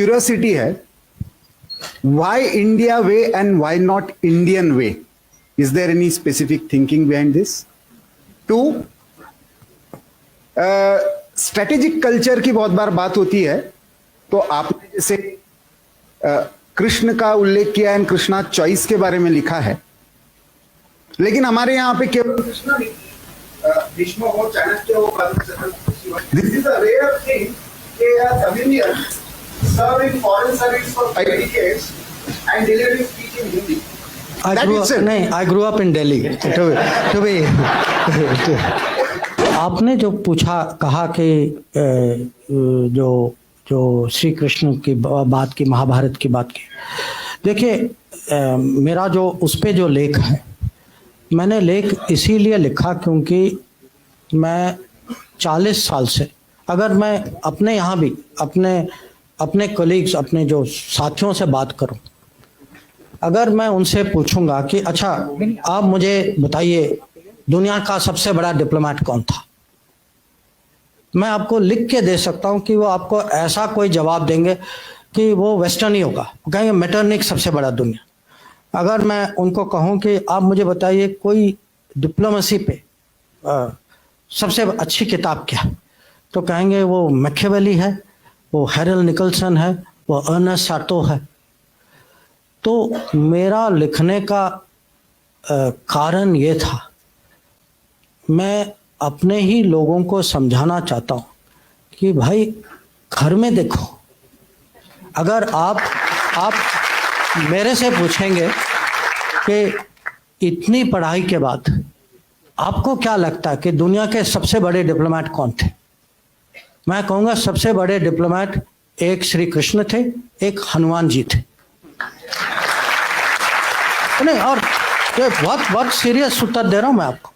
Curiosity है, why India way and why not Indian way? Is there any specific thinking behind this? Two, strategic culture की बहुत बार बात होती है, तो आपने जैसे कृष्ण का उल्लेख किया एंड कृष्णा चॉइस के बारे में लिखा है, लेकिन हमारे यहाँ पे केवल कृष्णा नहीं, भीष्म हो, चाणक्य हो, this is a rare thing कि Tamilian serve in foreign service for 5 decades and delivering speech in Hindi. I grew up in Delhi. To be आपने जो पूछा, कहा कि जो श्री कृष्ण की बात की, महाभारत की बात की, देखिए मेरा जो उस पे जो लेख है, मैंने लेख इसीलिए लिखा क्योंकि मैं 40 साल से, अगर मैं अपने यहाँ भी अपने कलीग्स, अपने जो साथियों से बात करूं, अगर मैं उनसे पूछूंगा कि अच्छा आप मुझे बताइए दुनिया का सबसे बड़ा डिप्लोमेट कौन था, मैं आपको लिख के दे सकता हूं कि वो आपको ऐसा कोई जवाब देंगे कि वो वेस्टर्न ही होगा, कहेंगे मेटरनिक सबसे बड़ा दुनिया। अगर मैं उनको कहूं कि आप मुझे बताइए कोई डिप्लोमेसी पे सबसे अच्छी किताब क्या है, तो कहेंगे वो मैकियावेली है, वो हैरल निकलसन है, वो अर्नेस्ट साटो है। तो मेरा लिखने का कारण ये था, मैं अपने ही लोगों को समझाना चाहता हूँ कि भाई घर में देखो, अगर आप मेरे से पूछेंगे कि इतनी पढ़ाई के बाद आपको क्या लगता है कि दुनिया के सबसे बड़े डिप्लोमेट कौन थे, मैं कहूंगा सबसे बड़े डिप्लोमेट एक श्री कृष्ण थे, एक हनुमान जी थे। नहीं, और ये बहुत सीरियस उत्तर दे रहा हूं मैं आपको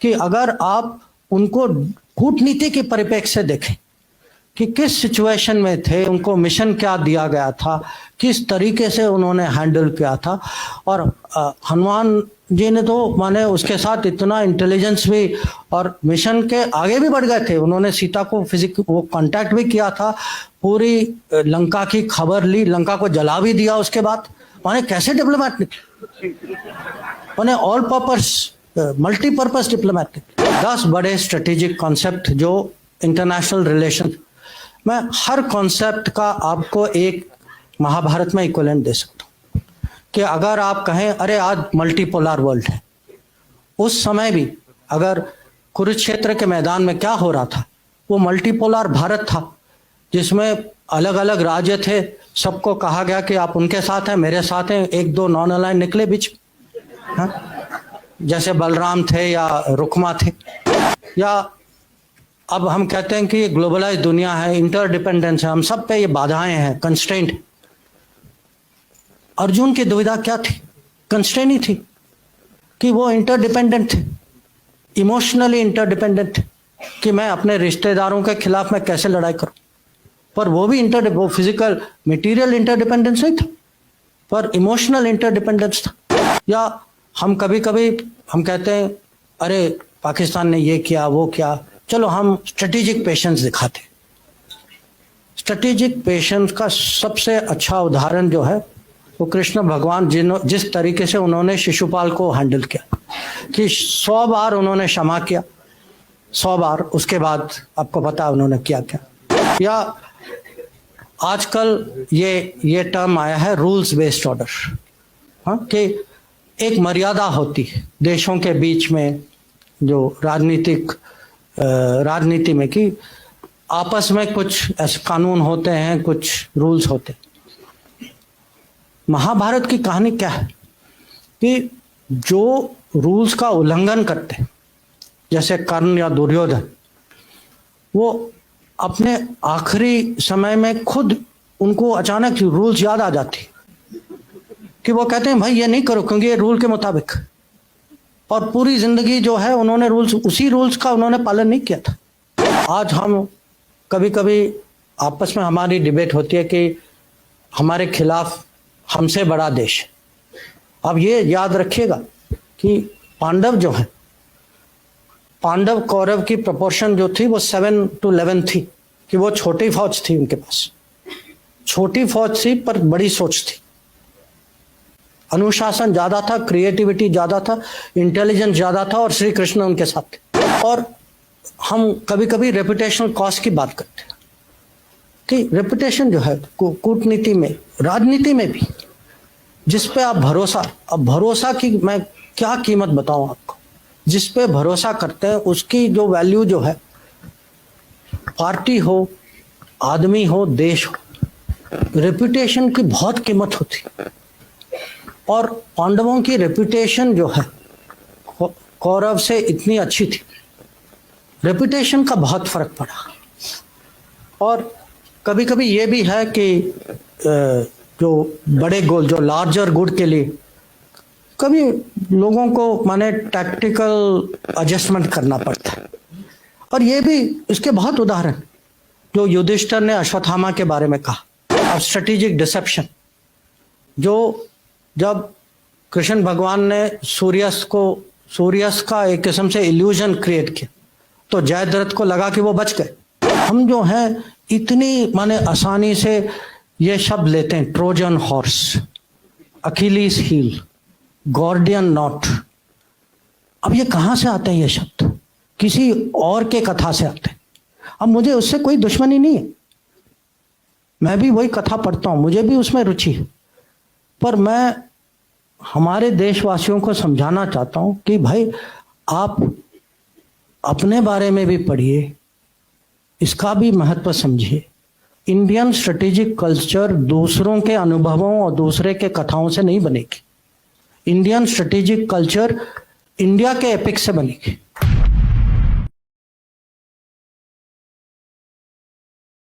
कि अगर आप उनको कूटनीति के परिप्रेक्ष्य से देखें कि किस सिचुएशन में थे, उनको मिशन क्या दिया गया था, किस तरीके से उन्होंने हैंडल किया था, और हनुमान जी ने तो माने उसके साथ इतना इंटेलिजेंस भी, और मिशन के आगे भी बढ़ गए थे, उन्होंने सीता को वो कांटेक्ट भी किया था, पूरी लंका की खबर ली, लंका को जला भी दिया उसके बाद। माने कैसे डिप्लोमेट निकले, माने ऑल पर्पस मल्टीपर्पस डिप्लोमेट निकले। 10 बड़े स्ट्रेटेजिक कॉन्सेप्ट जो इंटरनेशनल रिलेशन, मैं हर कॉन्सेप्ट का आपको एक महाभारत में इक्विवेलेंट दे सकता हूँ कि अगर आप कहें अरे आज मल्टीपोलर वर्ल्ड है, उस समय भी अगर कुरुक्षेत्र के मैदान में क्या हो रहा था, वो मल्टीपोलर भारत था जिसमें अलग अलग राज्य थे, सबको कहा गया कि आप उनके साथ हैं, मेरे साथ हैं, 1-2 नॉन अलाइन निकले बीच, जैसे बलराम थे या रुक्मा थे, या अब हम कहते हैं कि ग्लोबलाइज दुनिया है, इंटरडिपेंडेंस है, हम सब पे ये बाधाएं हैं, कंस्ट्रेंट। अर्जुन की दुविधा क्या थी, कंस्ट्रेंट ही थी कि वो इंटरडिपेंडेंट थे, इमोशनली इंटरडिपेंडेंट थे कि मैं अपने रिश्तेदारों के खिलाफ मैं कैसे लड़ाई करूं, पर वो भी वो फिजिकल मटेरियल इंटरडिपेंडेंस नहीं था, पर इमोशनल इंटरडिपेंडेंस था। या हम कभी हम कहते हैं अरे पाकिस्तान ने ये किया वो किया, चलो हम स्ट्रेटेजिक पेशेंस दिखाते। स्ट्रेटेजिक पेशेंस का सबसे अच्छा उदाहरण जो है वो कृष्ण भगवान जिस तरीके से उन्होंने शिशुपाल को हैंडल किया कि 100 बार उन्होंने क्षमा किया, 100 बार, उसके बाद आपको पता है उन्होंने क्या किया। या आजकल ये टर्म आया है रूल्स बेस्ड ऑर्डर, हाँ, कि एक मर्यादा होती है देशों के बीच में, जो राजनीति में, कि आपस में कुछ ऐसे कानून होते हैं, कुछ रूल्स होते हैं। महाभारत की कहानी क्या है कि जो रूल्स का उल्लंघन करते हैं, जैसे कर्ण या दुर्योधन, वो अपने आखिरी समय में खुद उनको अचानक रूल्स याद आ जाती कि वो कहते हैं भाई ये नहीं करो क्योंकि ये रूल के मुताबिक, और पूरी जिंदगी जो है उन्होंने उसी रूल्स का उन्होंने पालन नहीं किया था। आज हम कभी आपस में हमारी डिबेट होती है कि हमारे खिलाफ हमसे बड़ा देश। अब ये याद रखिएगा कि पांडव जो है, पांडव कौरव की प्रोपोर्शन जो थी वो 7-11 थी, कि वो छोटी फौज थी उनके पास, छोटी फौज थी पर बड़ी सोच थी, अनुशासन ज्यादा था, क्रिएटिविटी ज्यादा था, इंटेलिजेंस ज्यादा था, और श्री कृष्ण उनके साथ थे। और हम कभी कभी रेपुटेशनल कॉस्ट की बात करते हैं कि रेपुटेशन जो है कूटनीति में, राजनीति में भी, जिस पे आप भरोसा, अब भरोसा की मैं क्या कीमत बताऊं आपको, जिस पे भरोसा करते हैं उसकी जो वैल्यू जो है, पार्टी हो, आदमी हो, देश हो, रेपुटेशन की बहुत कीमत होती। और पांडवों की रेपुटेशन जो है कौरव से इतनी अच्छी थी, रेपुटेशन का बहुत फर्क पड़ा। और कभी कभी ये भी है कि जो बड़े गोल, जो लार्जर गुड के लिए कभी लोगों को माने टैक्टिकल एडजस्टमेंट करना पड़ता है। और ये भी इसके बहुत उदाहरण, जो युधिष्ठिर ने अश्वत्थामा के बारे में कहा, अब स्ट्रेटेजिक डिसेप्शन, जो जब कृष्ण भगवान ने सूर्यस का एक किस्म से इल्यूजन क्रिएट किया तो जयद्रथ को लगा कि वो बच गए। हम जो हैं इतनी माने आसानी से ये शब्द लेते हैं, Trojan horse, Achilles heel, Gordian knot. अब ये कहाँ से आते हैं ये शब्द? किसी और के कथा से आते हैं। अब मुझे उससे कोई दुश्मनी नहीं है, मैं भी वही कथा पढ़ता हूँ, मुझे भी उसमें रुचि है, पर मैं हमारे देशवासियों को समझाना चाहता हूँ कि भाई आप अपने बारे में भी पढ़िए, इसका भी महत्व समझिए। इंडियन स्ट्रेटेजिक कल्चर दूसरों के अनुभवों और दूसरे के कथाओं से नहीं बनेगी। इंडियन स्ट्रेटेजिक कल्चर इंडिया के एपिक से बनेगी।